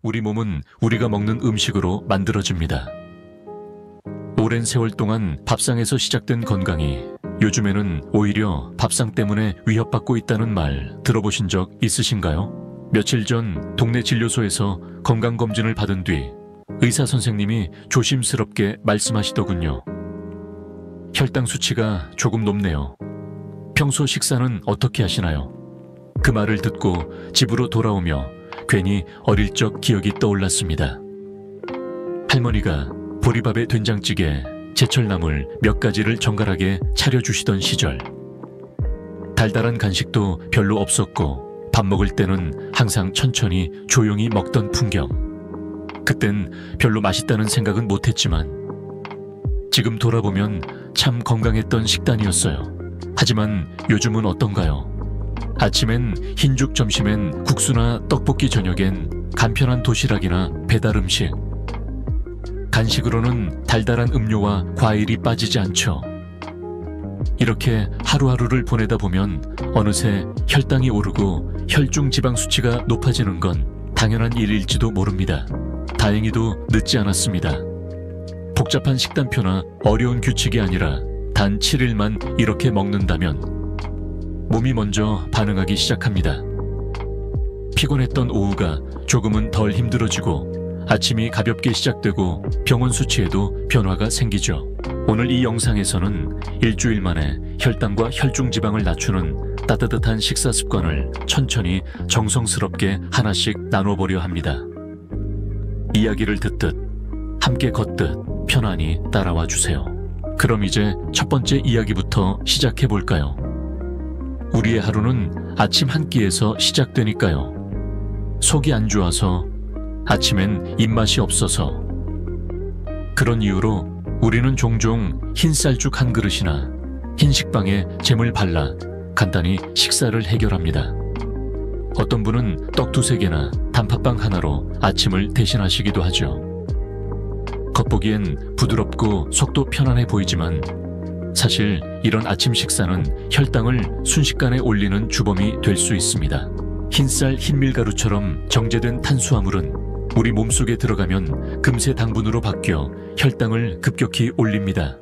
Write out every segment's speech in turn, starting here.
우리 몸은 우리가 먹는 음식으로 만들어집니다. 오랜 세월 동안 밥상에서 시작된 건강이 요즘에는 오히려 밥상 때문에 위협받고 있다는 말 들어보신 적 있으신가요? 며칠 전 동네 진료소에서 건강검진을 받은 뒤 의사 선생님이 조심스럽게 말씀하시더군요. 혈당 수치가 조금 높네요. 평소 식사는 어떻게 하시나요? 그 말을 듣고 집으로 돌아오며 괜히 어릴 적 기억이 떠올랐습니다. 할머니가 보리밥에 된장찌개, 제철나물 몇 가지를 정갈하게 차려주시던 시절. 달달한 간식도 별로 없었고 밥 먹을 때는 항상 천천히 조용히 먹던 풍경. 그땐 별로 맛있다는 생각은 못했지만 지금 돌아보면 참 건강했던 식단이었어요. 하지만 요즘은 어떤가요? 아침엔 흰죽, 점심엔 국수나 떡볶이, 저녁엔 간편한 도시락이나 배달 음식. 간식으로는 달달한 음료와 과일이 빠지지 않죠. 이렇게 하루하루를 보내다 보면 어느새 혈당이 오르고 혈중 지방 수치가 높아지는 건 당연한 일일지도 모릅니다. 다행히도 늦지 않았습니다. 복잡한 식단표나 어려운 규칙이 아니라 단 7일만 이렇게 먹는다면 몸이 먼저 반응하기 시작합니다. 피곤했던 오후가 조금은 덜 힘들어지고 아침이 가볍게 시작되고 병원 수치에도 변화가 생기죠. 오늘 이 영상에서는 일주일 만에 혈당과 혈중지방을 낮추는 따뜻한 식사 습관을 천천히 정성스럽게 하나씩 나눠보려 합니다. 이야기를 듣듯 함께 걷듯 편안히 따라와 주세요. 그럼 이제 첫 번째 이야기부터 시작해 볼까요? 우리의 하루는 아침 한 끼에서 시작되니까요. 속이 안 좋아서, 아침엔 입맛이 없어서. 그런 이유로 우리는 종종 흰쌀죽 한 그릇이나 흰식빵에 잼을 발라 간단히 식사를 해결합니다. 어떤 분은 떡 2-3개나 단팥빵 하나로 아침을 대신하시기도 하죠. 겉보기엔 부드럽고 속도 편안해 보이지만 사실 이런 아침 식사는 혈당을 순식간에 올리는 주범이 될 수 있습니다. 흰쌀, 흰밀가루처럼 정제된 탄수화물은 우리 몸속에 들어가면 금세 당분으로 바뀌어 혈당을 급격히 올립니다.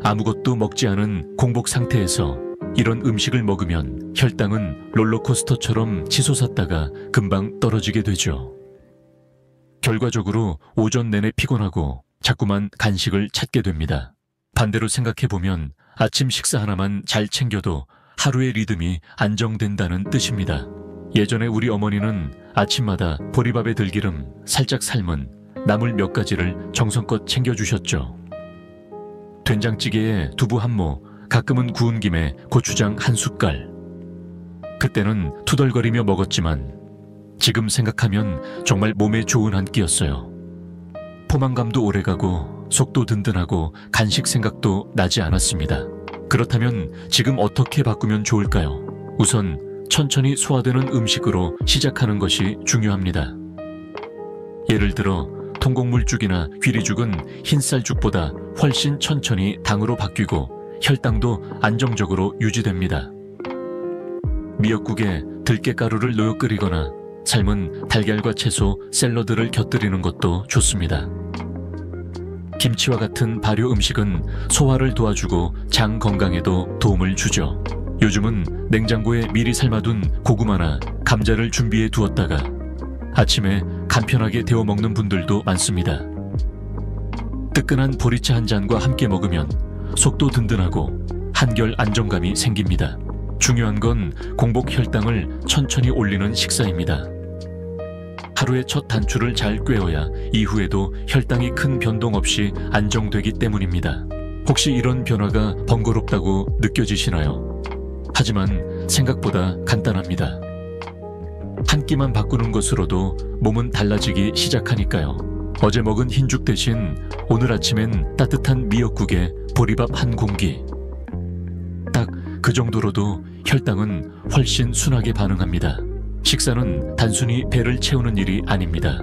아무것도 먹지 않은 공복 상태에서 이런 음식을 먹으면 혈당은 롤러코스터처럼 치솟았다가 금방 떨어지게 되죠. 결과적으로 오전 내내 피곤하고 자꾸만 간식을 찾게 됩니다. 반대로 생각해보면 아침 식사 하나만 잘 챙겨도 하루의 리듬이 안정된다는 뜻입니다. 예전에 우리 어머니는 아침마다 보리밥에 들기름 살짝 삶은 나물 몇 가지를 정성껏 챙겨주셨죠. 된장찌개에 두부 한 모, 가끔은 구운 김에 고추장 한 숟갈. 그때는 투덜거리며 먹었지만 지금 생각하면 정말 몸에 좋은 한 끼였어요. 포만감도 오래가고 속도 든든하고 간식 생각도 나지 않았습니다. 그렇다면 지금 어떻게 바꾸면 좋을까요? 우선 천천히 소화되는 음식으로 시작하는 것이 중요합니다. 예를 들어 통곡물죽이나 귀리죽은 흰쌀죽보다 훨씬 천천히 당으로 바뀌고 혈당도 안정적으로 유지됩니다. 미역국에 들깨가루를 넣어 끓이거나 삶은 달걀과 채소, 샐러드를 곁들이는 것도 좋습니다. 김치와 같은 발효 음식은 소화를 도와주고 장 건강에도 도움을 주죠. 요즘은 냉장고에 미리 삶아둔 고구마나 감자를 준비해 두었다가 아침에 간편하게 데워 먹는 분들도 많습니다. 뜨끈한 보리차 한 잔과 함께 먹으면 속도 든든하고 한결 안정감이 생깁니다. 중요한 건 공복 혈당을 천천히 올리는 식사입니다. 하루의 첫 단추를 잘 꿰어야 이후에도 혈당이 큰 변동 없이 안정되기 때문입니다. 혹시 이런 변화가 번거롭다고 느껴지시나요? 하지만 생각보다 간단합니다. 한 끼만 바꾸는 것으로도 몸은 달라지기 시작하니까요. 어제 먹은 흰죽 대신 오늘 아침엔 따뜻한 미역국에 보리밥 한 공기. 딱 그 정도로도 혈당은 훨씬 순하게 반응합니다. 식사는 단순히 배를 채우는 일이 아닙니다.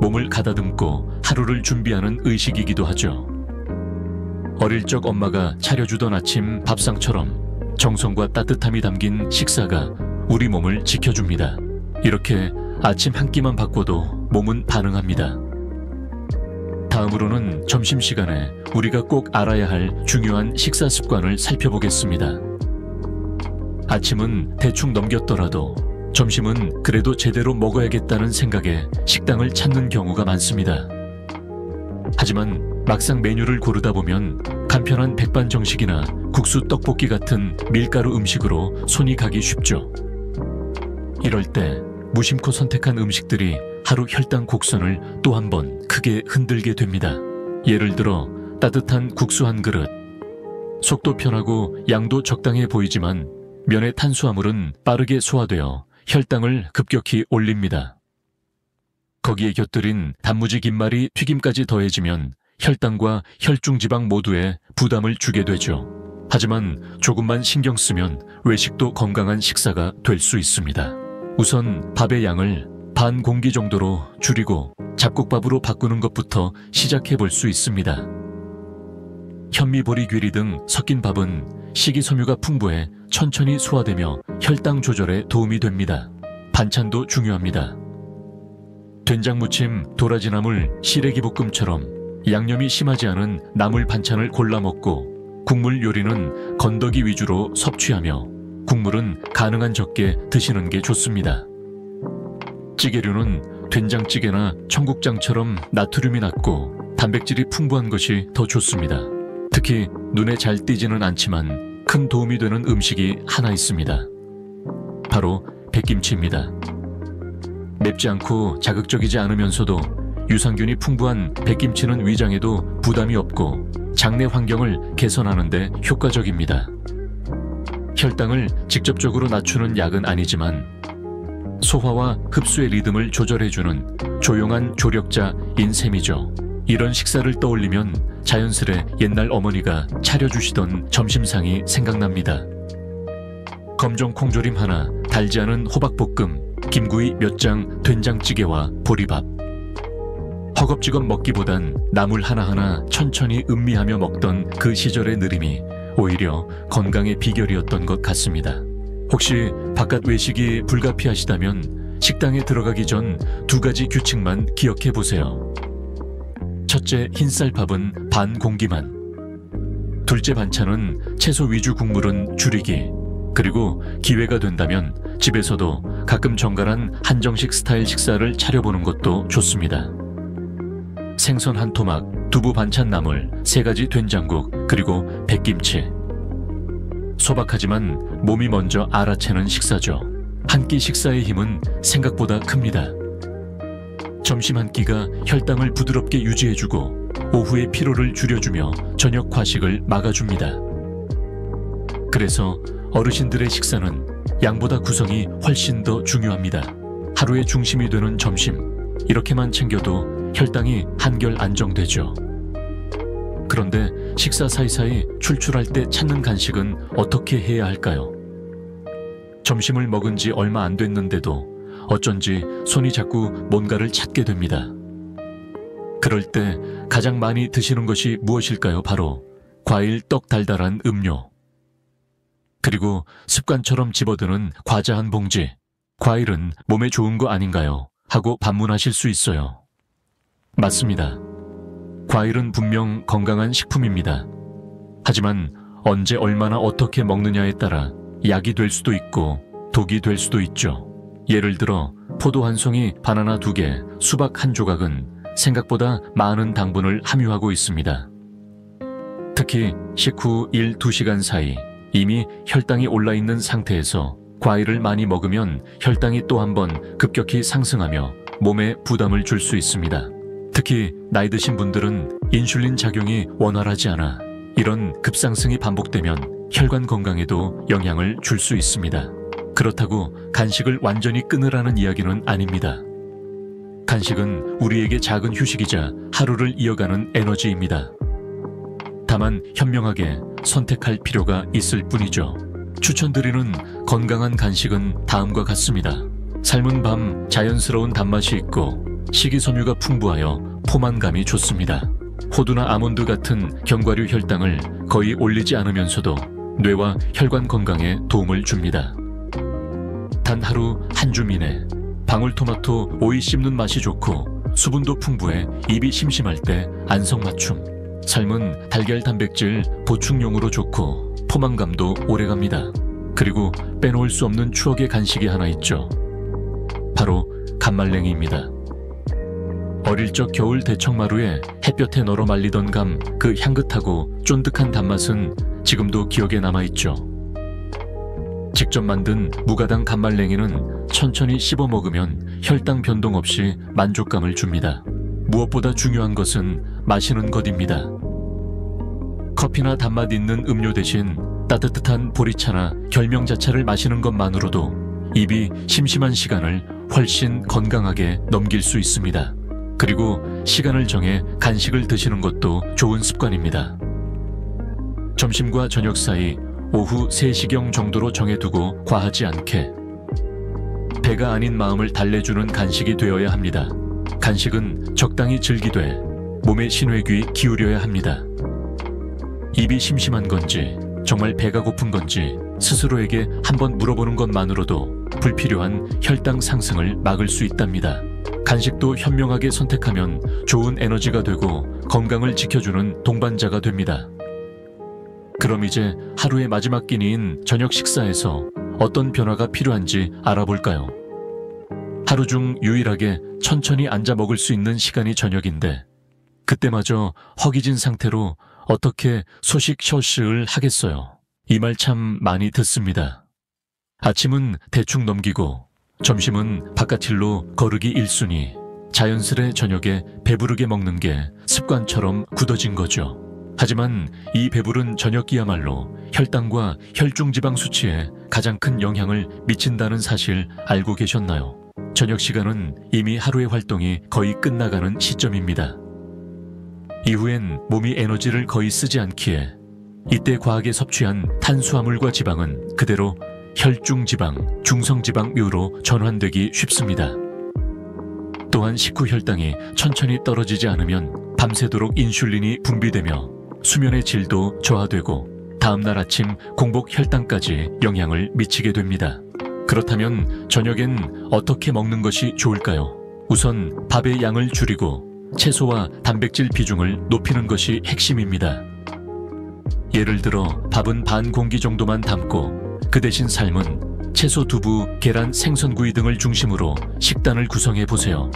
몸을 가다듬고 하루를 준비하는 의식이기도 하죠. 어릴 적 엄마가 차려주던 아침 밥상처럼 정성과 따뜻함이 담긴 식사가 우리 몸을 지켜줍니다. 이렇게 아침 한 끼만 바꿔도 몸은 반응합니다. 다음으로는 점심시간에 우리가 꼭 알아야 할 중요한 식사 습관을 살펴보겠습니다. 아침은 대충 넘겼더라도 점심은 그래도 제대로 먹어야겠다는 생각에 식당을 찾는 경우가 많습니다. 하지만 막상 메뉴를 고르다 보면 간편한 백반정식이나 국수 떡볶이 같은 밀가루 음식으로 손이 가기 쉽죠. 이럴 때 무심코 선택한 음식들이 하루 혈당 곡선을 또 한 번 크게 흔들게 됩니다. 예를 들어 따뜻한 국수 한 그릇. 속도 편하고 양도 적당해 보이지만 면의 탄수화물은 빠르게 소화되어 혈당을 급격히 올립니다. 거기에 곁들인 단무지 김말이 튀김까지 더해지면 혈당과 혈중지방 모두에 부담을 주게 되죠. 하지만 조금만 신경 쓰면 외식도 건강한 식사가 될 수 있습니다. 우선 밥의 양을 반 공기 정도로 줄이고 잡곡밥으로 바꾸는 것부터 시작해 볼 수 있습니다. 현미, 보리, 귀리 등 섞인 밥은 식이섬유가 풍부해 천천히 소화되며 혈당 조절에 도움이 됩니다. 반찬도 중요합니다. 된장무침, 도라지나물, 시래기볶음처럼 양념이 심하지 않은 나물 반찬을 골라 먹고 국물 요리는 건더기 위주로 섭취하며 국물은 가능한 적게 드시는 게 좋습니다. 찌개류는 된장찌개나 청국장처럼 나트륨이 낮고 단백질이 풍부한 것이 더 좋습니다. 특히 눈에 잘 띄지는 않지만 큰 도움이 되는 음식이 하나 있습니다. 바로 백김치입니다. 맵지 않고 자극적이지 않으면서도 유산균이 풍부한 백김치는 위장에도 부담이 없고 장내 환경을 개선하는 데 효과적입니다. 혈당을 직접적으로 낮추는 약은 아니지만 소화와 흡수의 리듬을 조절해주는 조용한 조력자인 셈이죠. 이런 식사를 떠올리면 자연스레 옛날 어머니가 차려주시던 점심상이 생각납니다. 검정 콩조림 하나, 달지 않은 호박볶음, 김구이 몇 장, 된장찌개와 보리밥. 허겁지겁 먹기보단 나물 하나하나 천천히 음미하며 먹던 그 시절의 느림이 오히려 건강의 비결이었던 것 같습니다. 혹시 바깥 외식이 불가피하시다면 식당에 들어가기 전 2가지 규칙만 기억해 보세요. 첫째, 흰쌀밥은 반 공기만. 둘째, 반찬은 채소 위주 국물은 줄이기. 그리고 기회가 된다면 집에서도 가끔 정갈한 한정식 스타일 식사를 차려보는 것도 좋습니다. 생선 한 토막, 두부 반찬 나물, 3가지 된장국, 그리고 백김치. 소박하지만 몸이 먼저 알아채는 식사죠. 한 끼 식사의 힘은 생각보다 큽니다. 점심 한 끼가 혈당을 부드럽게 유지해주고 오후의 피로를 줄여주며 저녁 과식을 막아줍니다. 그래서 어르신들의 식사는 양보다 구성이 훨씬 더 중요합니다. 하루의 중심이 되는 점심, 이렇게만 챙겨도 혈당이 한결 안정되죠. 그런데 식사 사이사이 출출할 때 찾는 간식은 어떻게 해야 할까요? 점심을 먹은 지 얼마 안 됐는데도 어쩐지 손이 자꾸 뭔가를 찾게 됩니다. 그럴 때 가장 많이 드시는 것이 무엇일까요? 바로 과일, 떡, 달달한 음료. 그리고 습관처럼 집어드는 과자 한 봉지. 과일은 몸에 좋은 거 아닌가요? 하고 반문하실 수 있어요. 맞습니다. 과일은 분명 건강한 식품입니다. 하지만 언제 얼마나 어떻게 먹느냐에 따라 약이 될 수도 있고 독이 될 수도 있죠. 예를 들어 포도 한 송이, 바나나 2개, 수박 한 조각은 생각보다 많은 당분을 함유하고 있습니다. 특히 식후 1-2시간 사이 이미 혈당이 올라있는 상태에서 과일을 많이 먹으면 혈당이 또 한 번 급격히 상승하며 몸에 부담을 줄 수 있습니다. 특히 나이 드신 분들은 인슐린 작용이 원활하지 않아 이런 급상승이 반복되면 혈관 건강에도 영향을 줄 수 있습니다. 그렇다고 간식을 완전히 끊으라는 이야기는 아닙니다. 간식은 우리에게 작은 휴식이자 하루를 이어가는 에너지입니다. 다만 현명하게 선택할 필요가 있을 뿐이죠. 추천드리는 건강한 간식은 다음과 같습니다. 삶은 밤 자연스러운 단맛이 있고 식이섬유가 풍부하여 포만감이 좋습니다. 호두나 아몬드 같은 견과류 혈당을 거의 올리지 않으면서도 뇌와 혈관 건강에 도움을 줍니다. 단 하루 한 줌 이내 방울토마토 오이 씹는 맛이 좋고 수분도 풍부해 입이 심심할 때 안성맞춤. 삶은 달걀 단백질 보충용으로 좋고 포만감도 오래갑니다. 그리고 빼놓을 수 없는 추억의 간식이 하나 있죠. 바로 감말랭이입니다. 어릴 적 겨울 대청마루에 햇볕에 널어 말리던 감, 그 향긋하고 쫀득한 단맛은 지금도 기억에 남아있죠. 직접 만든 무가당 감말랭이는 천천히 씹어 먹으면 혈당 변동 없이 만족감을 줍니다. 무엇보다 중요한 것은 마시는 것입니다. 커피나 단맛 있는 음료 대신 따뜻한 보리차나 결명자차를 마시는 것만으로도 입이 심심한 시간을 훨씬 건강하게 넘길 수 있습니다. 그리고 시간을 정해 간식을 드시는 것도 좋은 습관입니다. 점심과 저녁 사이 오후 3시경 정도로 정해두고 과하지 않게. 배가 아닌 마음을 달래주는 간식이 되어야 합니다. 간식은 적당히 즐기되 몸의 신회귀 기울여야 합니다. 입이 심심한 건지 정말 배가 고픈 건지 스스로에게 한번 물어보는 것만으로도 불필요한 혈당 상승을 막을 수 있답니다. 간식도 현명하게 선택하면 좋은 에너지가 되고 건강을 지켜주는 동반자가 됩니다. 그럼 이제 하루의 마지막 끼니인 저녁 식사에서 어떤 변화가 필요한지 알아볼까요? 하루 중 유일하게 천천히 앉아 먹을 수 있는 시간이 저녁인데 그때마저 허기진 상태로 어떻게 소식 셔스를 하겠어요? 이 말 참 많이 듣습니다. 아침은 대충 넘기고 점심은 바깥일로 거르기 1순위, 자연스레 저녁에 배부르게 먹는 게 습관처럼 굳어진 거죠. 하지만 이 배부른 저녁이야말로 혈당과 혈중지방 수치에 가장 큰 영향을 미친다는 사실 알고 계셨나요? 저녁 시간은 이미 하루의 활동이 거의 끝나가는 시점입니다. 이후엔 몸이 에너지를 거의 쓰지 않기에 이때 과하게 섭취한 탄수화물과 지방은 그대로 혈중지방, 중성지방류로 전환되기 쉽습니다. 또한 식후 혈당이 천천히 떨어지지 않으면 밤새도록 인슐린이 분비되며 수면의 질도 저하되고 다음날 아침 공복 혈당까지 영향을 미치게 됩니다. 그렇다면 저녁엔 어떻게 먹는 것이 좋을까요? 우선 밥의 양을 줄이고 채소와 단백질 비중을 높이는 것이 핵심입니다. 예를 들어 밥은 반 공기 정도만 담고 그 대신 삶은 채소, 두부, 계란, 생선구이 등을 중심으로 식단을 구성해 보세요.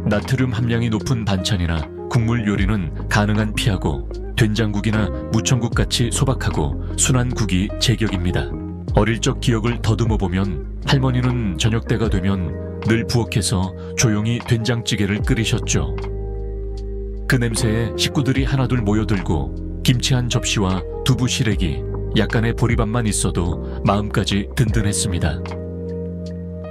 나트륨 함량이 높은 반찬이나 국물 요리는 가능한 피하고 된장국이나 무청국같이 소박하고 순한 국이 제격입니다. 어릴 적 기억을 더듬어 보면 할머니는 저녁 때가 되면 늘 부엌에서 조용히 된장찌개를 끓이셨죠. 그 냄새에 식구들이 하나둘 모여들고 김치 한 접시와 두부 시래기, 약간의 보리밥만 있어도 마음까지 든든했습니다.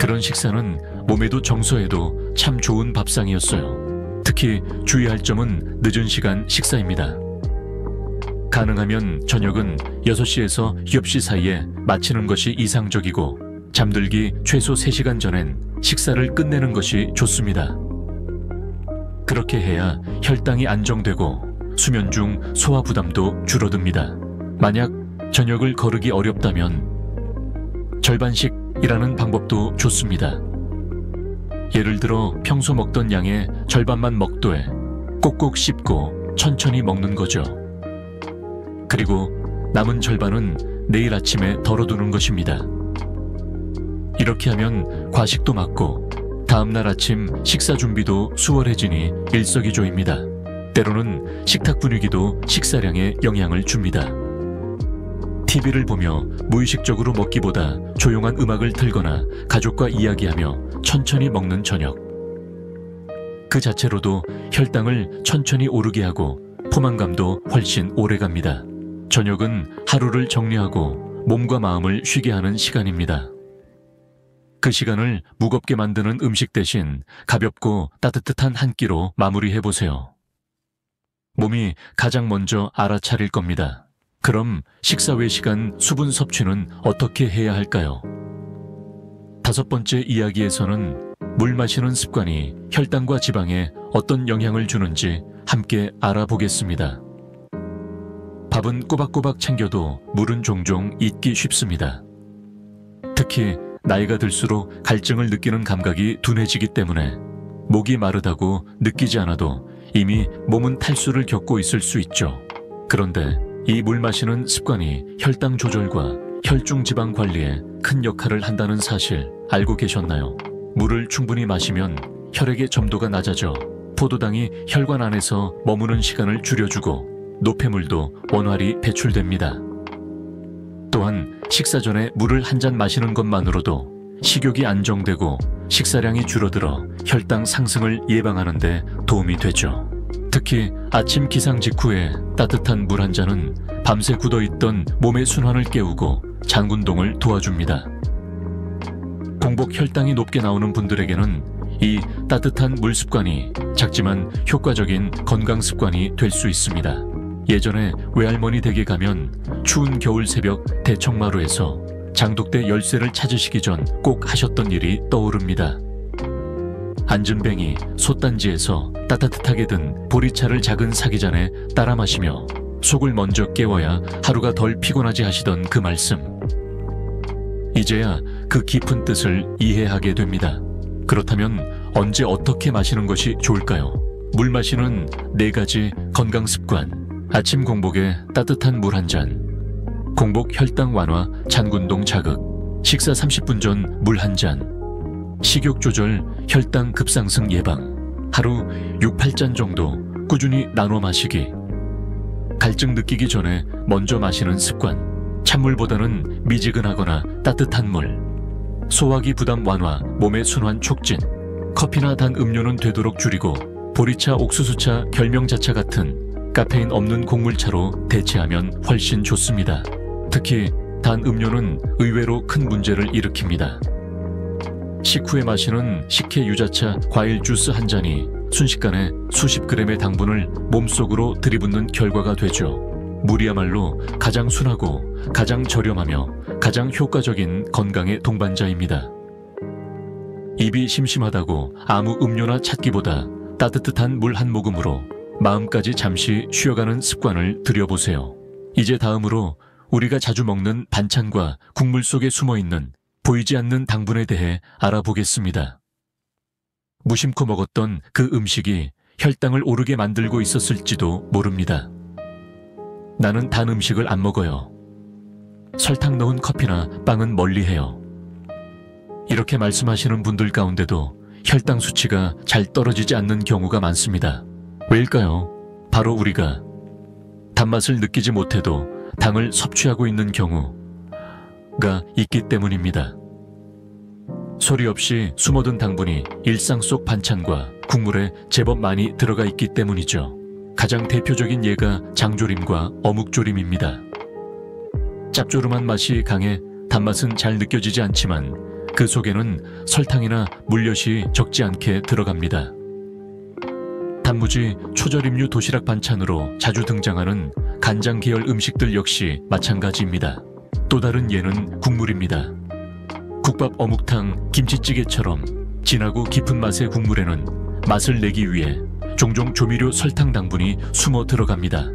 그런 식사는 몸에도 정서에도 참 좋은 밥상이었어요. 특히 주의할 점은 늦은 시간 식사입니다. 가능하면 저녁은 6시에서 7시 사이에 마치는 것이 이상적이고 잠들기 최소 3시간 전엔 식사를 끝내는 것이 좋습니다. 그렇게 해야 혈당이 안정되고 수면 중 소화 부담도 줄어듭니다. 만약 저녁을 거르기 어렵다면 절반씩이라는 방법도 좋습니다. 예를 들어 평소 먹던 양의 절반만 먹되 꼭꼭 씹고 천천히 먹는 거죠. 그리고 남은 절반은 내일 아침에 덜어두는 것입니다. 이렇게 하면 과식도 막고 다음날 아침 식사 준비도 수월해지니 일석이조입니다. 때로는 식탁 분위기도 식사량에 영향을 줍니다. TV를 보며 무의식적으로 먹기보다 조용한 음악을 틀거나 가족과 이야기하며 천천히 먹는 저녁. 그 자체로도 혈당을 천천히 오르게 하고 포만감도 훨씬 오래갑니다. 저녁은 하루를 정리하고 몸과 마음을 쉬게 하는 시간입니다. 그 시간을 무겁게 만드는 음식 대신 가볍고 따뜻한 한 끼로 마무리해보세요. 몸이 가장 먼저 알아차릴 겁니다. 그럼 식사 외 시간 수분 섭취는 어떻게 해야 할까요? 5번째 이야기에서는 물 마시는 습관이 혈당과 지방에 어떤 영향을 주는지 함께 알아보겠습니다. 밥은 꼬박꼬박 챙겨도 물은 종종 잊기 쉽습니다. 특히 나이가 들수록 갈증을 느끼는 감각이 둔해지기 때문에 목이 마르다고 느끼지 않아도 이미 몸은 탈수를 겪고 있을 수 있죠. 그런데 이 물 마시는 습관이 혈당 조절과 혈중 지방 관리에 큰 역할을 한다는 사실 알고 계셨나요? 물을 충분히 마시면 혈액의 점도가 낮아져 포도당이 혈관 안에서 머무는 시간을 줄여주고 노폐물도 원활히 배출됩니다. 또한 식사 전에 물을 한 잔 마시는 것만으로도 식욕이 안정되고 식사량이 줄어들어 혈당 상승을 예방하는 데 도움이 되죠. 특히 아침 기상 직후에 따뜻한 물 한 잔은 밤새 굳어있던 몸의 순환을 깨우고 장운동을 도와줍니다. 공복 혈당이 높게 나오는 분들에게는 이 따뜻한 물 습관이 작지만 효과적인 건강 습관이 될 수 있습니다. 예전에 외할머니 댁에 가면 추운 겨울 새벽 대청마루에서 장독대 열쇠를 찾으시기 전 꼭 하셨던 일이 떠오릅니다. 안전뱅이 솥단지에서 따뜻하게 든 보리차를 작은 사기잔에 따라 마시며 속을 먼저 깨워야 하루가 덜 피곤하지 하시던 그 말씀. 이제야 그 깊은 뜻을 이해하게 됩니다. 그렇다면 언제 어떻게 마시는 것이 좋을까요? 물 마시는 4가지 건강 습관. 아침 공복에 따뜻한 물 한 잔. 공복 혈당 완화, 장운동 자극. 식사 30분 전 물 한 잔. 식욕 조절, 혈당 급상승 예방. 하루 6-8잔 정도 꾸준히 나눠 마시기. 갈증 느끼기 전에 먼저 마시는 습관. 찬물보다는 미지근하거나 따뜻한 물. 소화기 부담 완화, 몸의 순환 촉진. 커피나 단 음료는 되도록 줄이고 보리차, 옥수수차, 결명자차 같은 카페인 없는 곡물차로 대체하면 훨씬 좋습니다. 특히 단 음료는 의외로 큰 문제를 일으킵니다. 식후에 마시는 식혜 유자차, 과일 주스 한 잔이 순식간에 수십 그램의 당분을 몸속으로 들이붓는 결과가 되죠. 물이야말로 가장 순하고 가장 저렴하며 가장 효과적인 건강의 동반자입니다. 입이 심심하다고 아무 음료나 찾기보다 따뜻한 물 한 모금으로 마음까지 잠시 쉬어가는 습관을 들여보세요. 이제 다음으로 우리가 자주 먹는 반찬과 국물 속에 숨어있는 보이지 않는 당분에 대해 알아보겠습니다. 무심코 먹었던 그 음식이 혈당을 오르게 만들고 있었을지도 모릅니다. 나는 단 음식을 안 먹어요. 설탕 넣은 커피나 빵은 멀리해요. 이렇게 말씀하시는 분들 가운데도 혈당 수치가 잘 떨어지지 않는 경우가 많습니다. 왜일까요? 바로 우리가 단맛을 느끼지 못해도 당을 섭취하고 있는 경우가 있기 때문입니다. 소리 없이 숨어든 당분이 일상 속 반찬과 국물에 제법 많이 들어가 있기 때문이죠. 가장 대표적인 예가 장조림과 어묵조림입니다. 짭조름한 맛이 강해 단맛은 잘 느껴지지 않지만 그 속에는 설탕이나 물엿이 적지 않게 들어갑니다. 단무지, 초절임류 도시락 반찬으로 자주 등장하는 간장 계열 음식들 역시 마찬가지입니다. 또 다른 예는 국물입니다. 국밥, 어묵탕, 김치찌개처럼 진하고 깊은 맛의 국물에는 맛을 내기 위해 종종 조미료 설탕 당분이 숨어 들어갑니다.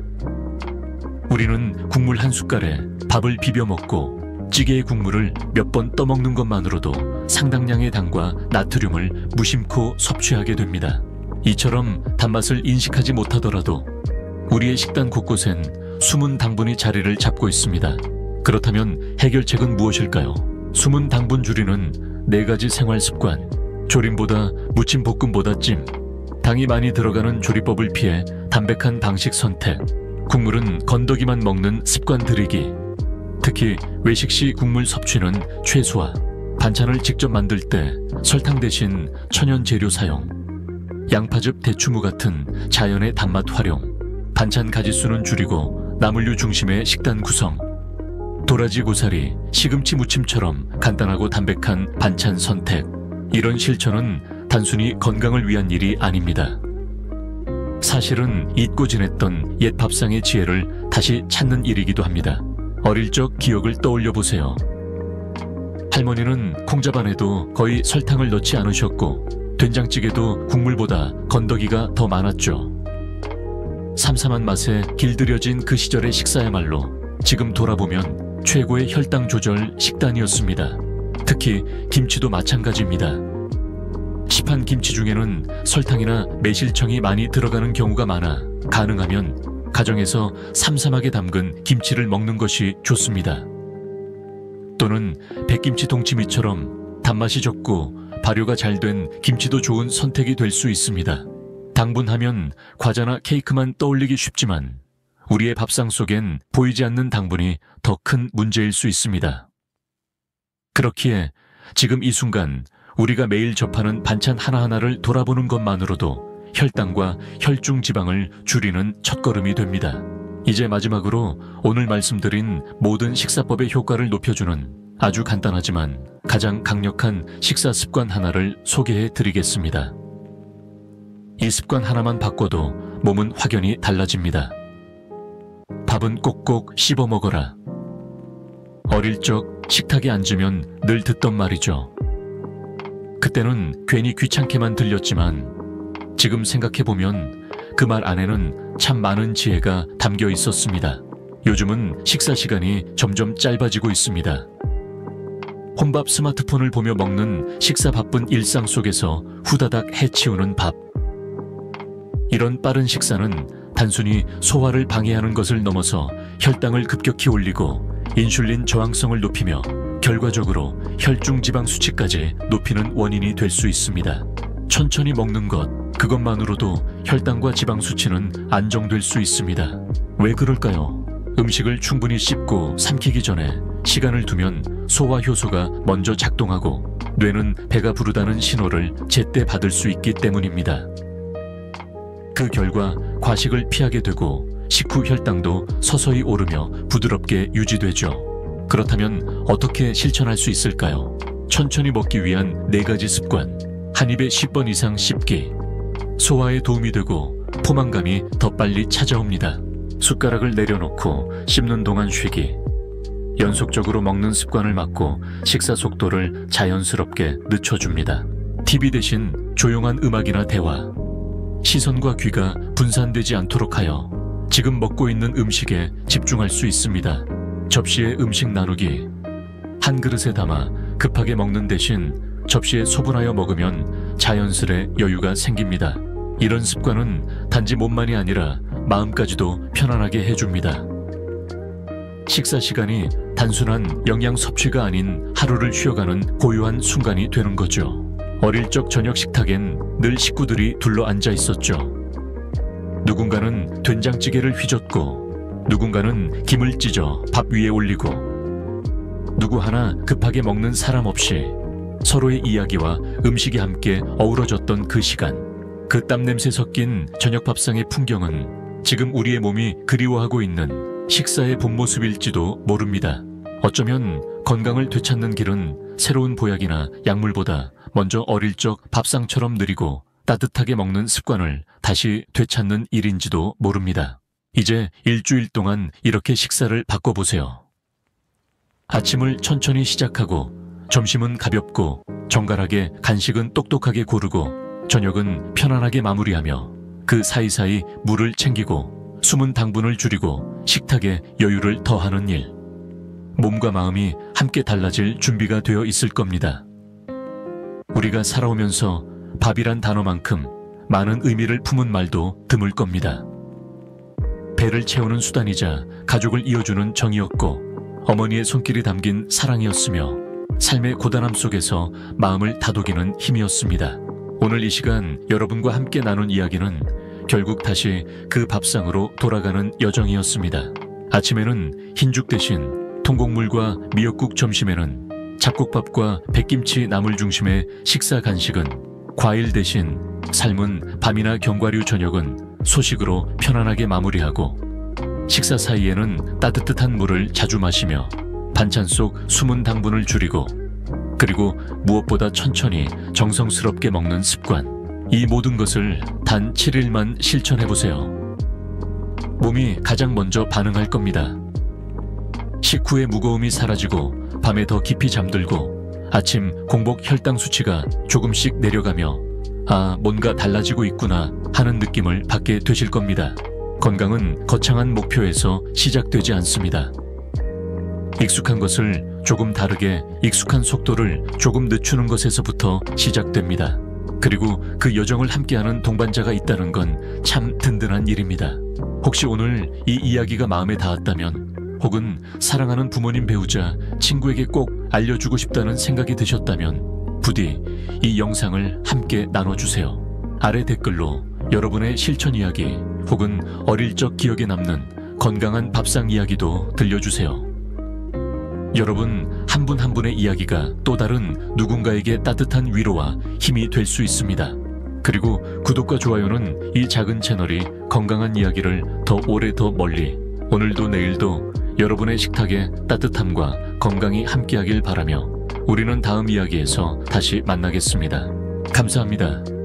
우리는 국물 한 숟갈에 밥을 비벼 먹고 찌개의 국물을 몇 번 떠먹는 것만으로도 상당량의 당과 나트륨을 무심코 섭취하게 됩니다. 이처럼 단맛을 인식하지 못하더라도 우리의 식단 곳곳엔 숨은 당분이 자리를 잡고 있습니다. 그렇다면 해결책은 무엇일까요? 숨은 당분 줄이는 4가지 생활 습관. 조림보다 무침 볶음보다 찜. 당이 많이 들어가는 조리법을 피해 담백한 방식 선택. 국물은 건더기만 먹는 습관 들이기. 특히 외식 시 국물 섭취는 최소화. 반찬을 직접 만들 때 설탕 대신 천연 재료 사용. 양파즙, 대추무 같은 자연의 단맛 활용. 반찬 가짓수는 줄이고 나물류 중심의 식단 구성. 도라지, 고사리, 시금치 무침처럼 간단하고 담백한 반찬 선택. 이런 실천은 단순히 건강을 위한 일이 아닙니다. 사실은 잊고 지냈던 옛 밥상의 지혜를 다시 찾는 일이기도 합니다. 어릴 적 기억을 떠올려 보세요. 할머니는 콩자반에도 거의 설탕을 넣지 않으셨고 된장찌개도 국물보다 건더기가 더 많았죠. 삼삼한 맛에 길들여진 그 시절의 식사야말로 지금 돌아보면 최고의 혈당 조절 식단이었습니다. 특히 특히 김치도 마찬가지입니다. 시판 김치 중에는 설탕이나 매실청이 많이 들어가는 경우가 많아 가능하면 가정에서 삼삼하게 담근 김치를 먹는 것이 좋습니다. 또는 백김치 동치미처럼 단맛이 적고 발효가 잘 된 김치도 좋은 선택이 될 수 있습니다. 당분하면 과자나 케이크만 떠올리기 쉽지만 우리의 밥상 속엔 보이지 않는 당분이 더 큰 문제일 수 있습니다. 그렇기에 지금 이 순간 우리가 매일 접하는 반찬 하나하나를 돌아보는 것만으로도 혈당과 혈중 지방을 줄이는 첫걸음이 됩니다. 이제 마지막으로 오늘 말씀드린 모든 식사법의 효과를 높여주는 아주 간단하지만 가장 강력한 식사 습관 하나를 소개해 드리겠습니다. 이 습관 하나만 바꿔도 몸은 확연히 달라집니다. 밥은 꼭꼭 씹어 먹어라. 어릴 적 식탁에 앉으면 늘 듣던 말이죠. 그때는 괜히 귀찮게만 들렸지만 지금 생각해보면 그 말 안에는 참 많은 지혜가 담겨 있었습니다. 요즘은 식사 시간이 점점 짧아지고 있습니다. 혼밥 스마트폰을 보며 먹는 식사 바쁜 일상 속에서 후다닥 해치우는 밥. 이런 빠른 식사는 단순히 소화를 방해하는 것을 넘어서 혈당을 급격히 올리고 인슐린 저항성을 높이며 결과적으로 혈중 지방 수치까지 높이는 원인이 될 수 있습니다. 천천히 먹는 것, 그것만으로도 혈당과 지방 수치는 안정될 수 있습니다. 왜 그럴까요? 음식을 충분히 씹고 삼키기 전에 시간을 두면 소화 효소가 먼저 작동하고 뇌는 배가 부르다는 신호를 제때 받을 수 있기 때문입니다. 그 결과 과식을 피하게 되고 식후 혈당도 서서히 오르며 부드럽게 유지되죠. 그렇다면 어떻게 실천할 수 있을까요? 천천히 먹기 위한 4가지 습관. 한 입에 10번 이상 씹기. 소화에 도움이 되고 포만감이 더 빨리 찾아옵니다. 숟가락을 내려놓고 씹는 동안 쉬기. 연속적으로 먹는 습관을 막고 식사 속도를 자연스럽게 늦춰줍니다. TV 대신 조용한 음악이나 대화. 시선과 귀가 분산되지 않도록 하여 지금 먹고 있는 음식에 집중할 수 있습니다. 접시에 음식 나누기. 한 그릇에 담아 급하게 먹는 대신 접시에 소분하여 먹으면 자연스레 여유가 생깁니다. 이런 습관은 단지 몸만이 아니라 마음까지도 편안하게 해줍니다. 식사 시간이 단순한 영양 섭취가 아닌 하루를 쉬어가는 고요한 순간이 되는 거죠. 어릴 적 저녁 식탁엔 늘 식구들이 둘러 앉아 있었죠. 누군가는 된장찌개를 휘젓고 누군가는 김을 찢어 밥 위에 올리고 누구 하나 급하게 먹는 사람 없이 서로의 이야기와 음식이 함께 어우러졌던 그 시간. 그 땀냄새 섞인 저녁 밥상의 풍경은 지금 우리의 몸이 그리워하고 있는 식사의 본 모습일지도 모릅니다. 어쩌면 건강을 되찾는 길은 새로운 보약이나 약물보다 먼저 어릴 적 밥상처럼 느리고 따뜻하게 먹는 습관을 다시 되찾는 일인지도 모릅니다. 이제 일주일 동안 이렇게 식사를 바꿔보세요. 아침을 천천히 시작하고 점심은 가볍고 정갈하게 간식은 똑똑하게 고르고 저녁은 편안하게 마무리하며 그 사이사이 물을 챙기고 숨은 당분을 줄이고 식탁에 여유를 더하는 일. 몸과 마음이 함께 달라질 준비가 되어 있을 겁니다. 우리가 살아오면서 밥이란 단어만큼 많은 의미를 품은 말도 드물 겁니다. 배를 채우는 수단이자 가족을 이어주는 정이었고 어머니의 손길이 담긴 사랑이었으며 삶의 고단함 속에서 마음을 다독이는 힘이었습니다. 오늘 이 시간 여러분과 함께 나눈 이야기는 결국 다시 그 밥상으로 돌아가는 여정이었습니다. 아침에는 흰죽 대신 통곡물과 미역국, 점심에는 잡곡밥과 백김치 나물 중심의 식사 간식은 과일 대신 삶은 밤이나 견과류, 저녁은 소식으로 편안하게 마무리하고 식사 사이에는 따뜻한 물을 자주 마시며 반찬 속 숨은 당분을 줄이고 그리고 무엇보다 천천히 정성스럽게 먹는 습관. 이 모든 것을 단 7일만 실천해보세요. 몸이 가장 먼저 반응할 겁니다. 식후의 무거움이 사라지고 밤에 더 깊이 잠들고 아침 공복 혈당 수치가 조금씩 내려가며 아, 뭔가 달라지고 있구나 하는 느낌을 받게 되실 겁니다. 건강은 거창한 목표에서 시작되지 않습니다. 익숙한 것을 조금 다르게 익숙한 속도를 조금 늦추는 것에서부터 시작됩니다. 그리고 그 여정을 함께하는 동반자가 있다는 건 참 든든한 일입니다. 혹시 오늘 이 이야기가 마음에 닿았다면, 혹은 사랑하는 부모님, 배우자, 친구에게 꼭 알려주고 싶다는 생각이 드셨다면 부디 이 영상을 함께 나눠주세요. 아래 댓글로 여러분의 실천 이야기 혹은 어릴 적 기억에 남는 건강한 밥상 이야기도 들려주세요. 여러분 한 분 한 분의 이야기가 또 다른 누군가에게 따뜻한 위로와 힘이 될 수 있습니다. 그리고 구독과 좋아요는 이 작은 채널이 건강한 이야기를 더 오래 더 멀리, 오늘도 내일도 여러분의 식탁에 따뜻함과 건강이 함께하길 바라며 우리는 다음 이야기에서 다시 만나겠습니다. 감사합니다.